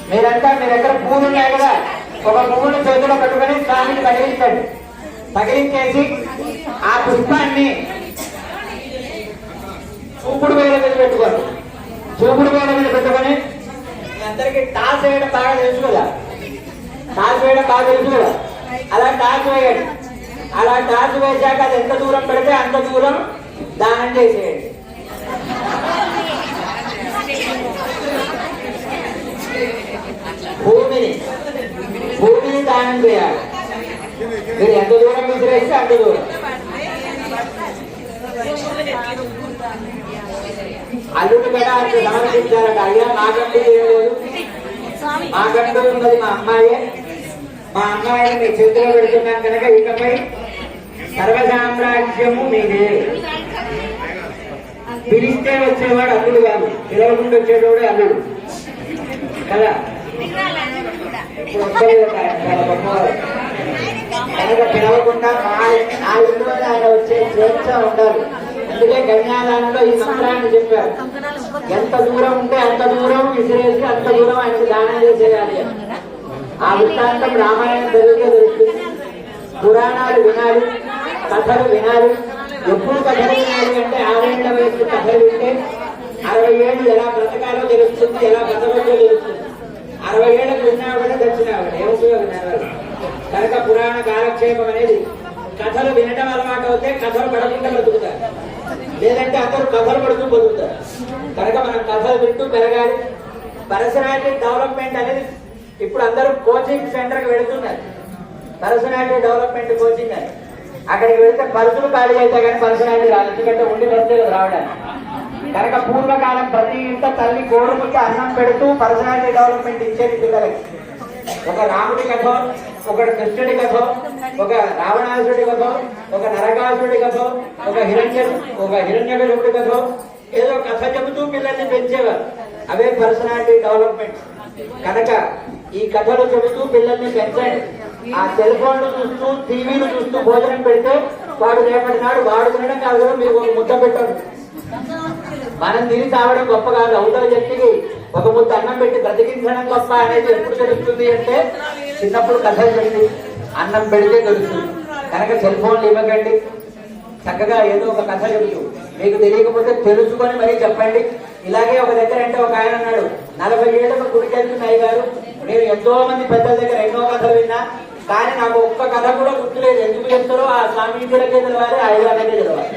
మీరంతా మీ దగ్గర పువ్వులు ఉన్నాయి కదా, ఒక పువ్వును చేతిలో పెట్టుకొని స్వామిని తగిలించండి. తగిలించేసి ఆ పుష్పాన్ని చూపుడు వేల మీద పెట్టుకోండి. చూపుడు వేల మీద పెట్టుకొని మీ అందరికీ టాస్ వేయడం బాగా తెలుసు కదా, టాస్ వేయడం బాగా తెలుసు కదా, అలా టాస్ వేయండి. అలా టాస్ వేసాక అది ఎంత దూరం పెడితే అంత దూరం దానం చేసేయండి. భూమిని దానం చేయాలి. మీరు ఎంత దూరం విసిరేస్తే అంత దూరం. అల్లుడు కూడా అక్కడ సమర్పించారట. అయ్యా మాకంటూ ఏం లేదు, మాకంటూ ఉన్నది మా అమ్మాయే. మా అమ్మాయిని మీ చేతిలో పెడుతున్నాం కనుక ఇకపై సర్వసామ్రాజ్యము మీదే. పిలిస్తే వచ్చేవాడు అల్లుడు కాదు, పిలవకుండా వచ్చేవాడు అల్లుడు కదా. కనుక పిలవకుండా ఆ ఇంట్లో ఆయన వచ్చే స్వేచ్ఛ ఉండాలి. అందుకే కన్యాదానంలో ఈ మంత్రాన్ని చెప్పారు. ఎంత దూరం ఉంటే అంత దూరం విసిరేసి అంత దూరం ఆయనకు దానం చేసేయాలి. ఆ వృత్తాంతం రామాయణం చదివితే తెలుస్తుంది. పురాణాలు వినాలి, కథలు వినాలి. ఎప్పుడు కథలు వినాలి అంటే 6 ఏళ్ల వయసు కథలు వింటే 60 ఏళ్ళు ఎలా బ్రతకాలో తెలుస్తుంది, ఎలా బ్రతకో తెలుస్తుంది. 60 ఏళ్ళకు విన్నావిడ దక్షిణావిడ ఏమవుతుందో వినేవారు. కనుక పురాణ కాలక్షేపం అనేది కథలు వినడం అలవాటు అవుతే కథలు పడకుండా బ్రతుకుతారు, లేదంటే అందరూ కథలు పడుతూ బతుకుతారు. కనుక మనం కథలు వింటూ పెరగాలి. పర్సనాలిటీ డెవలప్మెంట్ అనేది ఇప్పుడు అందరూ కోచింగ్ సెంటర్కి వెళుతున్నారు. పర్సనాలిటీ డెవలప్మెంట్ కోచింగ్ అని అక్కడికి వెళితే పరుసులు ఖాళీ అయితే కానీ పర్సనాలిటీ రాదు, ఎందుకంటే ఉండి బతికేది రావడానికి. కనుక పూర్వకాలం ప్రతి ఇంట తల్లి గోడుముకి అన్నం పెడుతూ పర్సనాలిటీ డెవలప్మెంట్ ఇచ్చేది పిల్లలకి. ఒక రాముడి కథ, ఒక కృష్ణుడి కథ, ఒక రావణాసుడి కథ, ఒక నరకాసుడి కథ, ఒక హిరణ్యకశిపుడి కథ, ఏదో కథ చెబుతూ పిల్లల్ని పెంచేవారు. అవే పర్సనాలిటీ డెవలప్మెంట్. కనుక ఈ కథలు చెబుతూ పిల్లల్ని పెంచండి. ఆ సెల్ ఫోన్లు చూస్తూ టీవీలు చూస్తూ భోజనం పెడితే వాడు రేపటి నాడు వాడు తినడం కాదు, మీరు ఒక ముద్ద పెట్టండి. మనం తిని తావడం గొప్ప కాదు, అవతల వ్యక్తికి ఒక ముద్ద అన్నం పెట్టి బ్రతికించడం గొప్ప అనేది ఎప్పుడు తెలుస్తుంది అంటే చిన్నప్పుడు కథలు చెప్పి అన్నం పెడితే తెలుస్తుంది. కనుక సెల్ ఫోన్లు ఇవ్వకండి. చక్కగా ఏదో ఒక కథ చెబుతూ మీకు తెలియకపోతే తెలుసుకొని మరీ చెప్పండి. ఇలాగే ఒక దగ్గర అంటే ఒక ఆయన అన్నాడు, 40 ఏళ్ళకు గుడికి వెళ్తున్నాయి గారు, నేను ఎంతో మంది పెద్దల దగ్గర ఎన్నో కథలు విన్నా, కానీ నాకు ఒక్క కథ కూడా గుర్తులేదు. ఎందుకు చెప్తారో ఆ స్వామీజీలకే తెలవాలి, ఆయనకే తెలవాలి.